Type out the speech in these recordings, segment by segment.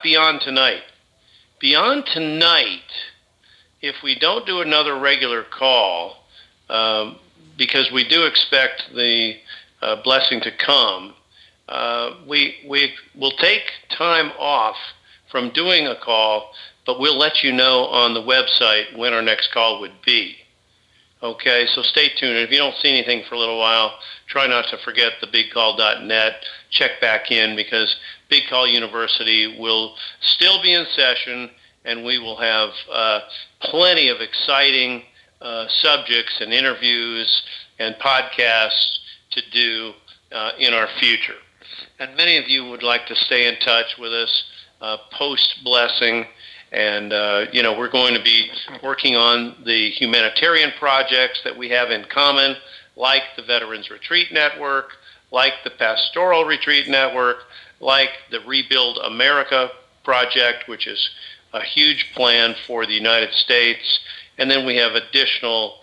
Beyond Tonight? Beyond Tonight, if we don't do another regular call, um, because we do expect the blessing to come, we will take time off from doing a call, but we'll let you know on the website when our next call would be. Okay, so stay tuned. If you don't see anything for a little while, try not to forget the BigCall.net. Check back in because Big Call University will still be in session, and we will have plenty of exciting subjects and interviews and podcasts to do in our future. And many of you would like to stay in touch with us post-blessing. And, we're going to be working on the humanitarian projects that we have in common, like the Veterans Retreat Network, like the Pastoral Retreat Network, like the Rebuild America project, which is a huge plan for the United States. And then we have additional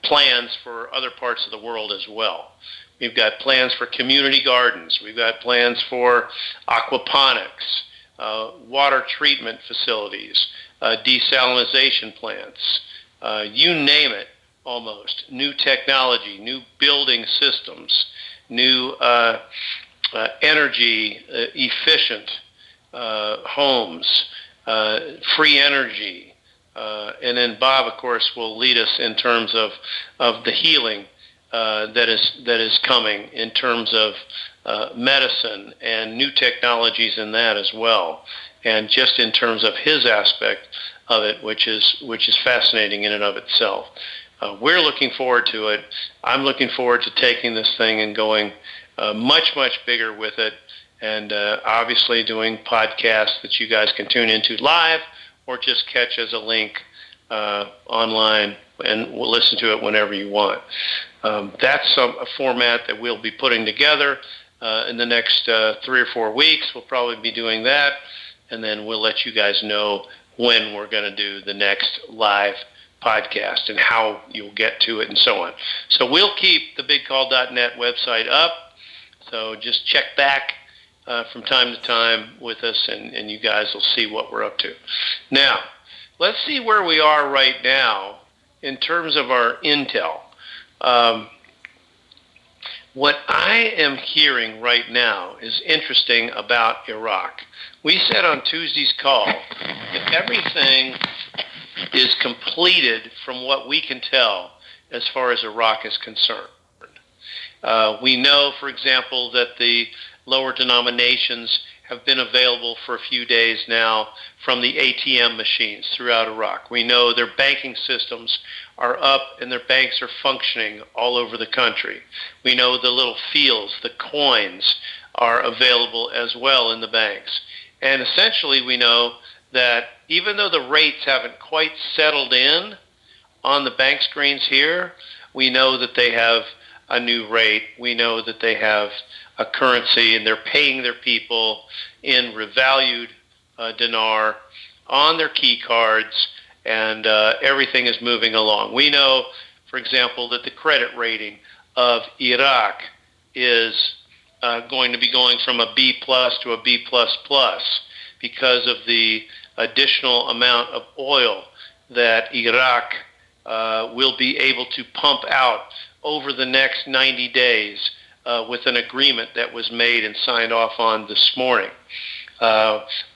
plans for other parts of the world as well. We've got plans for community gardens. We've got plans for aquaponics. Water treatment facilities, desalination plants, you name it almost. New technology, new building systems, new energy efficient homes, free energy. And then Bob, of course, will lead us in terms of the healing that is coming in terms of medicine and new technologies in that as well, and just in terms of his aspect of it, which is fascinating in and of itself. We're looking forward to it. I'm looking forward to taking this thing and going much bigger with it, and obviously doing podcasts that you guys can tune into live or just catch as a link online and we'll listen to it whenever you want. That's a format that we'll be putting together in the next 3 or 4 weeks. We'll probably be doing that, and then we'll let you guys know when we're going to do the next live podcast and how you'll get to it and so on. So we'll keep the BigCall.net website up, so just check back from time to time with us, and you guys will see what we're up to. Now, let's see where we are right now in terms of our intel. What I am hearing right now is interesting about Iraq. We said on Tuesday's call that everything is completed from what we can tell as far as Iraq is concerned. We know, for example, that the lower denominations have been available for a few days now from the ATM machines throughout Iraq. We know their banking systems are up and their banks are functioning all over the country. We know the little fields, the coins, are available as well in the banks. And essentially we know that even though the rates haven't quite settled in on the bank screens here, we know that they have a new rate. We know that they have a currency and they're paying their people in revalued dinar on their key cards, and everything is moving along. We know, for example, that the credit rating of Iraq is going to be going from a B plus to a B plus plus because of the additional amount of oil that Iraq will be able to pump out over the next 90 days with an agreement that was made and signed off on this morning.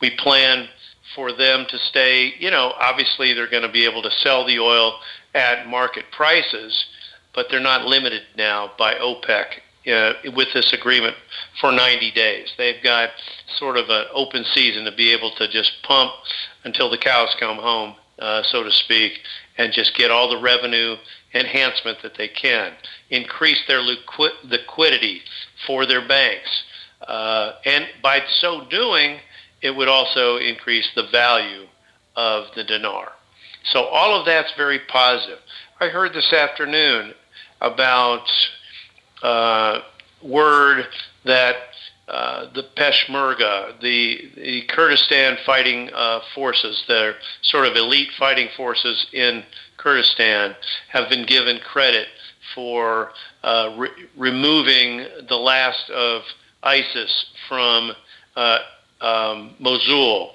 We plan for them to stay, obviously they're going to be able to sell the oil at market prices, but they're not limited now by OPEC with this agreement for 90 days. They've got sort of an open season to be able to just pump until the cows come home, so to speak, and just get all the revenue enhancement that they can, increase their liquidity for their banks. And by so doing, it would also increase the value of the dinar. So all of that's very positive. I heard this afternoon about word that the Peshmerga, the Kurdistan fighting forces, their sort of elite fighting forces in Kurdistan, have been given credit for removing the last of ISIS from Mosul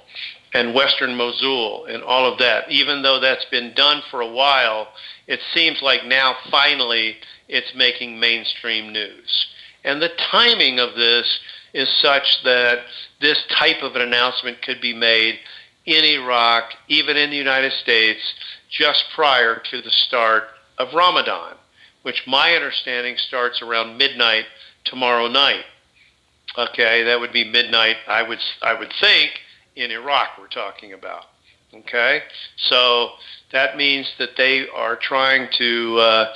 and Western Mosul and all of that. Even though that's been done for a while, it seems like now finally it's making mainstream news. And the timing of this is such that this type of an announcement could be made in Iraq, even in the United States, just prior to the start of Ramadan, which my understanding starts around midnight tomorrow night. Okay, that would be midnight, I would think, in Iraq we're talking about. Okay, so that means that they are trying to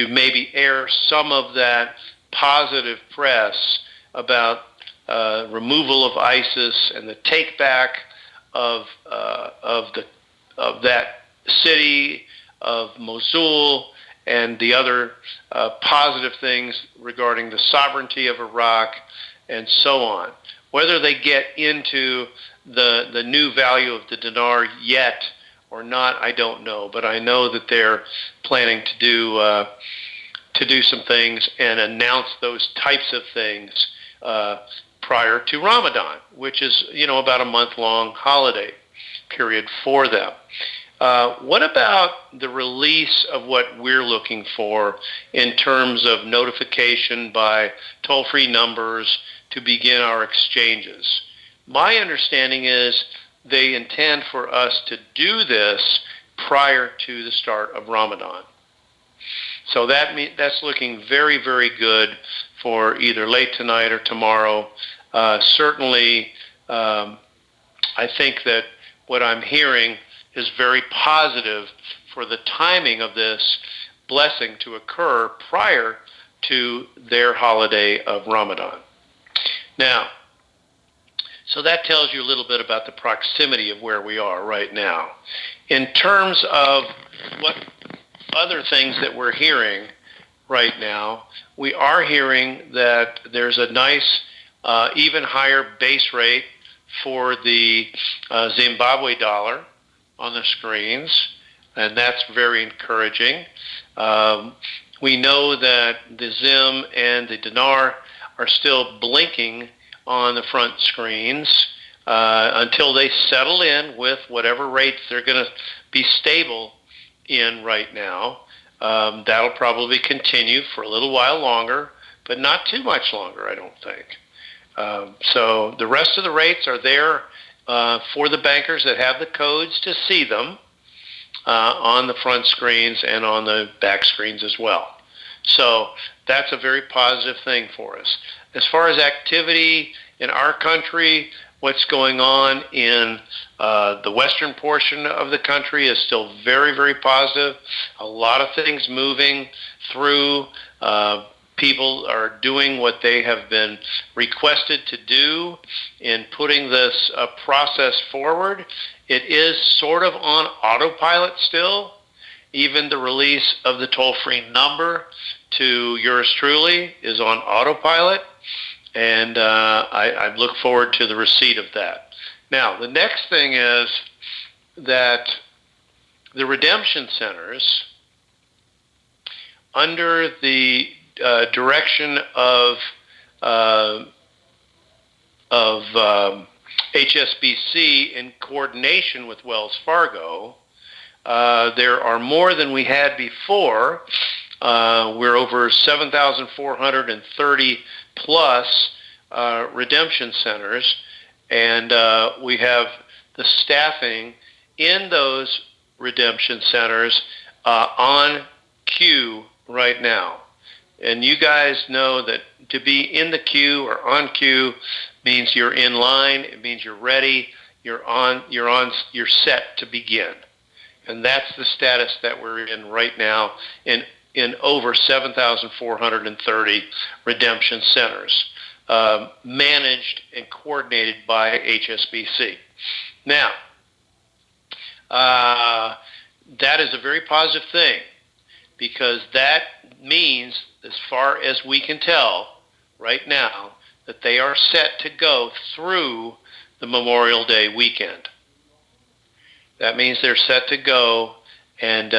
maybe air some of that positive press about removal of ISIS and the take back of that city of Mosul and the other positive things regarding the sovereignty of Iraq and so on. Whether they get into the new value of the dinar yet or not, I don't know. But I know that they're planning to do some things and announce those types of things prior to Ramadan, which is about a month-long holiday period for them. What about the release of what we're looking for in terms of notification by toll-free numbers to begin our exchanges? My understanding is they intend for us to do this prior to the start of Ramadan. So that's looking very, very good for either late tonight or tomorrow. Certainly, I think that what I'm hearing is very positive for the timing of this blessing to occur prior to their holiday of Ramadan. Now, so that tells you a little bit about the proximity of where we are right now. In terms of what other things that we're hearing right now, we are hearing that there's a nice, even higher base rate for the Zimbabwe dollar on the screens, and that's very encouraging. We know that the Zim and the dinar are still blinking on the front screens until they settle in with whatever rates they're going to be stable in right now. That'll probably continue for a little while longer, but not too much longer, I don't think. So the rest of the rates are there for the bankers that have the codes to see them on the front screens and on the back screens as well. So that's a very positive thing for us. As far as activity in our country, what's going on in the western portion of the country is still very, very positive. A lot of things moving through. People are doing what they have been requested to do in putting this process forward. It is sort of on autopilot still. Even the release of the toll-free number to yours truly is on autopilot, and I look forward to the receipt of that. Now, the next thing is that the redemption centers, under the direction of HSBC in coordination with Wells Fargo, there are more than we had before. We're over 7,430 plus redemption centers, and we have the staffing in those redemption centers on queue right now. And you guys know that to be in the queue or on queue means you're in line. It means you're ready. You're set to begin. And that's the status that we're in right now in over 7,430 redemption centers, managed and coordinated by HSBC. Now, that is a very positive thing, because that means, as far as we can tell right now, that they are set to go through the Memorial Day weekend. That means they're set to go and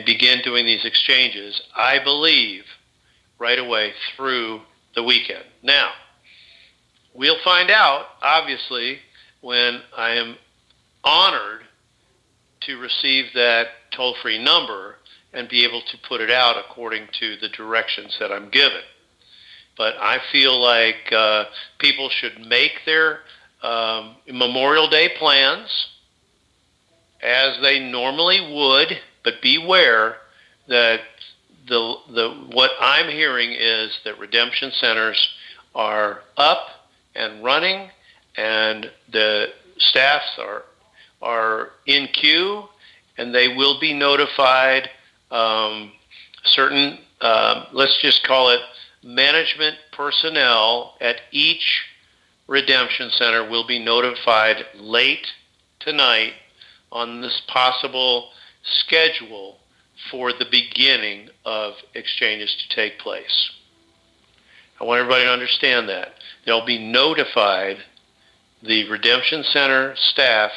begin doing these exchanges, I believe, right away through the weekend. Now, We'll find out, obviously, when I am honored to receive that toll-free number and be able to put it out according to the directions that I'm given. But I feel like people should make their Memorial Day plans as they normally would, but beware that what I'm hearing is that redemption centers are up and running, and the staffs are in queue, and they will be notified. Certain, let's just call it management personnel at each redemption center will be notified late tonight on this possible schedule for the beginning of exchanges to take place. I want everybody to understand that. They'll be notified, the redemption center staff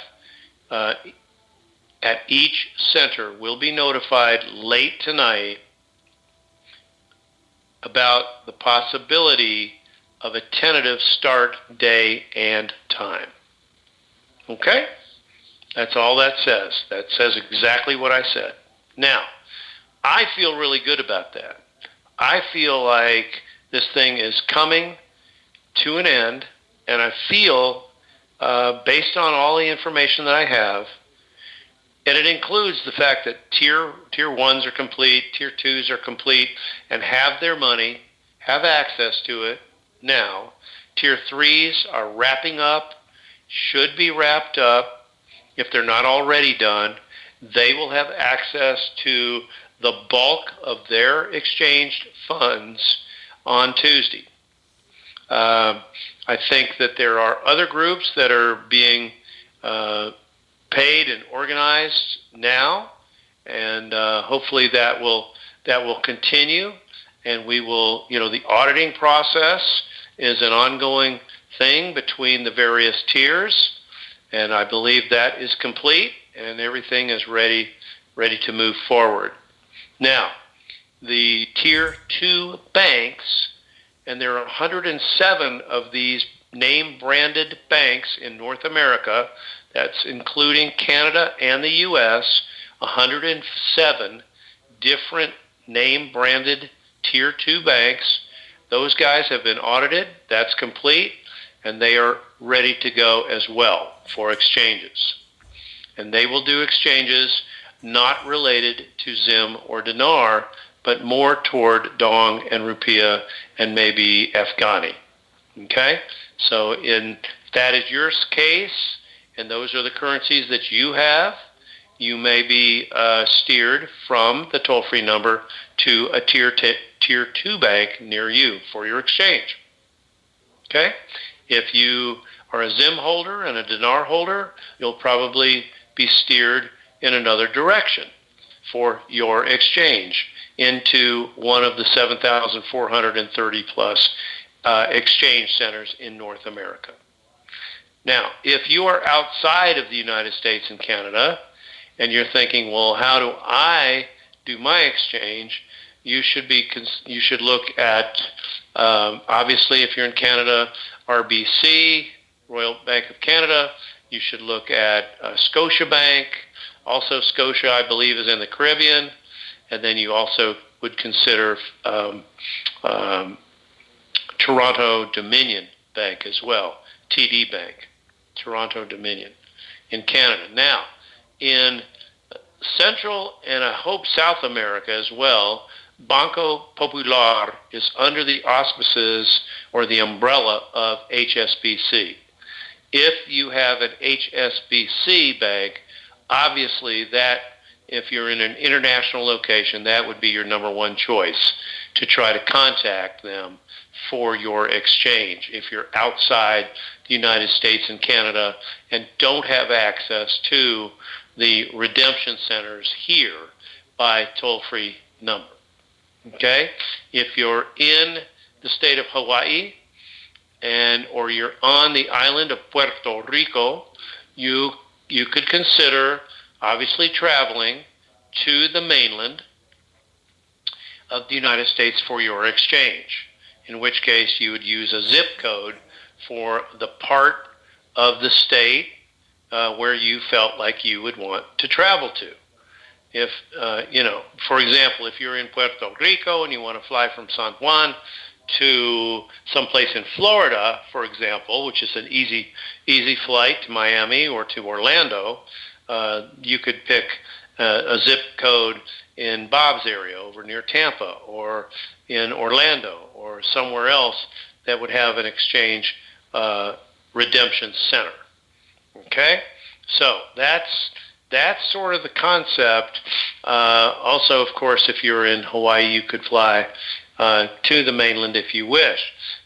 at each center will be notified late tonight about the possibility of a tentative start day and time. Okay? That's all that says. That says exactly what I said. Now, I feel really good about that. I feel like this thing is coming to an end, and I feel, based on all the information that I have, and it includes the fact that tier 1s are complete, tier 2s are complete, and have their money, have access to it now. Tier 3s are wrapping up, should be wrapped up. If they're not already done, they will have access to the bulk of their exchanged funds on Tuesday. I think that there are other groups that are being paid and organized now, and hopefully that will continue, and we will, the auditing process is an ongoing thing between the various tiers, and I believe that is complete and everything is ready to move forward. Now, the tier 2 banks, and there are 107 of these name-branded banks in North America. That's including Canada and the U.S., 107 different name-branded Tier 2 banks. Those guys have been audited. That's complete, and they are ready to go as well for exchanges. And they will do exchanges not related to Zim or dinar, but more toward Dong and Rupiah and maybe Afghani. Okay? So if that is your case, and those are the currencies that you have, you may be steered from the toll-free number to a tier 2 bank near you for your exchange. Okay? If you are a Zim holder and a dinar holder, you'll probably be steered in another direction for your exchange into one of the 7,430 plus exchange centers in North America. Now, if you are outside of the United States and Canada, and you're thinking, well, how do I do my exchange? You should look at, obviously, if you're in Canada, RBC, Royal Bank of Canada. You should look at Scotiabank. Also, Scotia, I believe, is in the Caribbean. And then you also would consider Toronto Dominion Bank as well, TD Bank, Toronto Dominion in Canada. Now, in Central and I hope South America as well, Banco Popular is under the auspices or the umbrella of HSBC. If you have an HSBC bank, obviously that, if you're in an international location, that would be your number one choice to try to contact them for your exchange. If you're outside the United States and Canada and don't have access to the redemption centers here by toll-free number. Okay? If you're in the state of Hawaii or you're on the island of Puerto Rico, you could consider obviously traveling to the mainland of the United States for your exchange, in which case you would use a zip code for the part of the state where you felt like you would want to travel to. If, for example, if you're in Puerto Rico and you want to fly from San Juan to someplace in Florida, for example, which is an easy flight to Miami or to Orlando, you could pick a zip code in Bob's area over near Tampa or in Orlando or somewhere else that would have an exchange redemption center. Okay? So that's sort of the concept. Also, of course, if you're in Hawaii, you could fly to the mainland if you wish.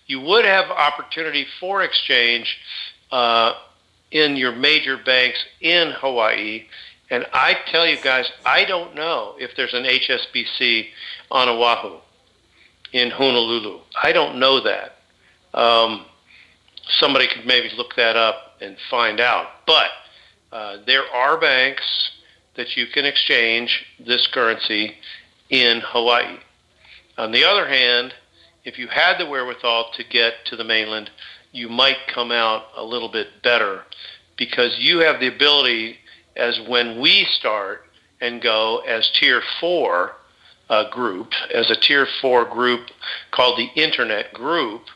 You would have opportunity for exchange in your major banks in Hawaii. And I tell you guys, I don't know if there's an HSBC on Oahu, in Honolulu. I don't know that. Somebody could maybe look that up and find out. But there are banks that you can exchange this currency in Hawaii. On the other hand, if you had the wherewithal to get to the mainland, you might come out a little bit better because you have the ability, as when we start and go as Tier 4 group, as a Tier 4 group called the Internet Group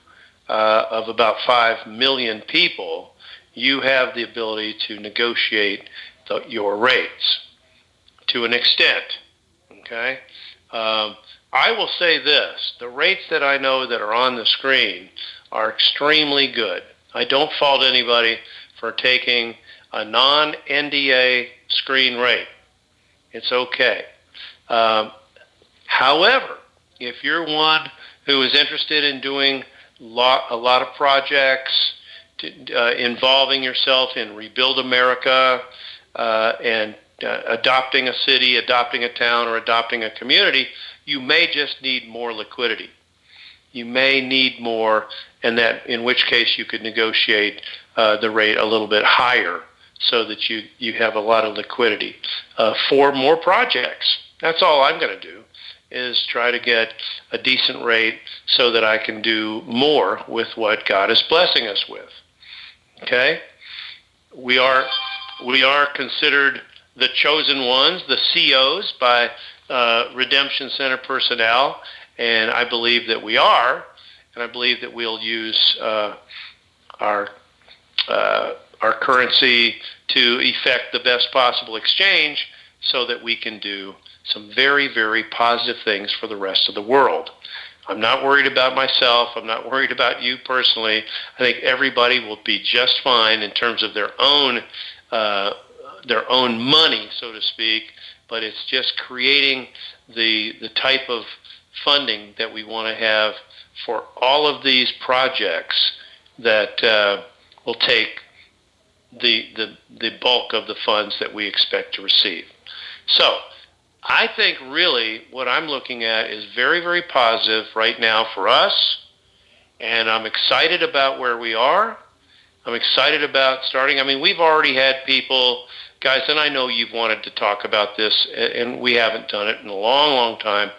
of about 5 million people, you have the ability to negotiate your rates to an extent, okay? I will say this, the rates that I know that are on the screen are extremely good. I don't fault anybody for taking a non-NDA screen rate. It's okay. However, if you're one who is interested in doing a lot of projects, involving yourself in Rebuild America and adopting a city, adopting a town, or adopting a community, you may just need more liquidity. You may need more, and that in which case you could negotiate the rate a little bit higher so that you have a lot of liquidity for more projects. That's all I'm going to do, is try to get a decent rate so that I can do more with what God is blessing us with. Okay? We are considered the chosen ones, the COs, by Redemption Center personnel, and I believe that we are, and I believe that we'll use our currency to effect the best possible exchange so that we can do some very, very positive things for the rest of the world. I'm not worried about myself. I'm not worried about you personally. I think everybody will be just fine in terms of their own money, so to speak, but it's just creating the type of funding that we want to have for all of these projects that will take the bulk of the funds that we expect to receive. So I think really what I'm looking at is very, very positive right now for us, and I'm excited about where we are. I'm excited about starting. I mean, we've already had people, guys, and I know you've wanted to talk about this, and we haven't done it in a long, long time,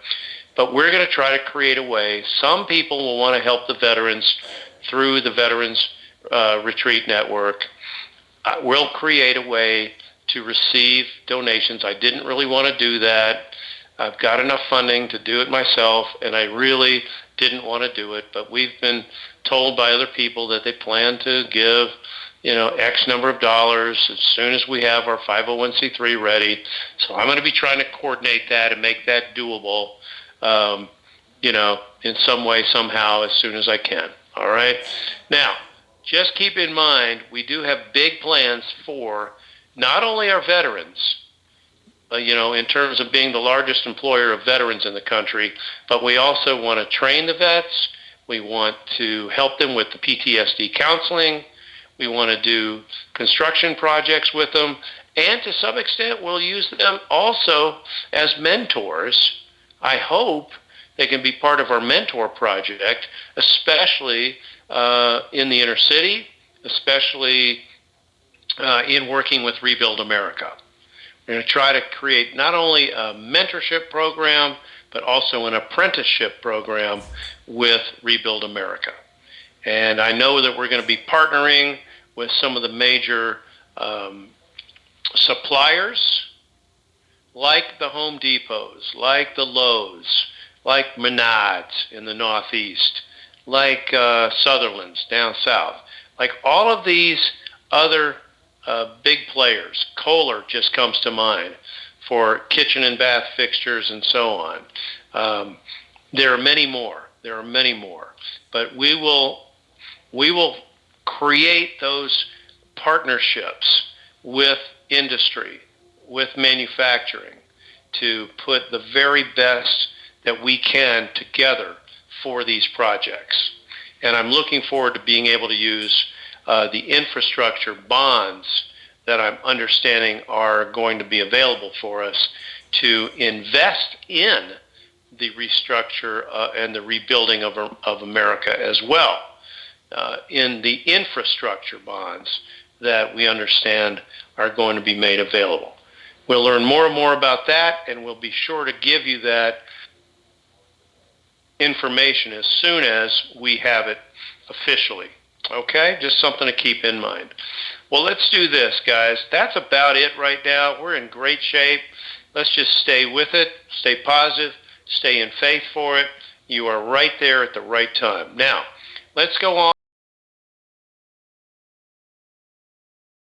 but we're going to try to create a way. Some people will want to help the veterans through the Veterans Retreat Network. We'll create a way to receive donations. I didn't really want to do that. I've got enough funding to do it myself, and I really didn't want to do it, but we've been told by other people that they plan to give, X number of dollars as soon as we have our 501c3 ready. So I'm going to be trying to coordinate that and make that doable, in some way, somehow, as soon as I can. All right? Now, just keep in mind, we do have big plans for not only our veterans, in terms of being the largest employer of veterans in the country, but we also want to train the vets. We want to help them with the PTSD counseling. We want to do construction projects with them. And to some extent, we'll use them also as mentors. I hope they can be part of our mentor project, especially in the inner city, especially in working with Rebuild America. We're going to try to create not only a mentorship program, but also an apprenticeship program with Rebuild America. And I know that we're going to be partnering with some of the major suppliers, like the Home Depots, like the Lowe's, like Menards in the Northeast, like Sutherland's down south, like all of these other big players. Kohler just comes to mind for kitchen and bath fixtures and so on. There are many more. There are many more. But we will create those partnerships with industry, with manufacturing, to put the very best that we can together for these projects. And I'm looking forward to being able to use the infrastructure bonds that I'm understanding are going to be available for us to invest in the restructure and the rebuilding of America as well, in the infrastructure bonds that we understand are going to be made available. We'll learn more and more about that, and we'll be sure to give you that information as soon as we have it officially. Okay? Just something to keep in mind. Well, let's do this, guys. That's about it right now. We're in great shape. Let's just stay with it, stay positive, stay in faith for it. You are right there at the right time. Now, let's go on.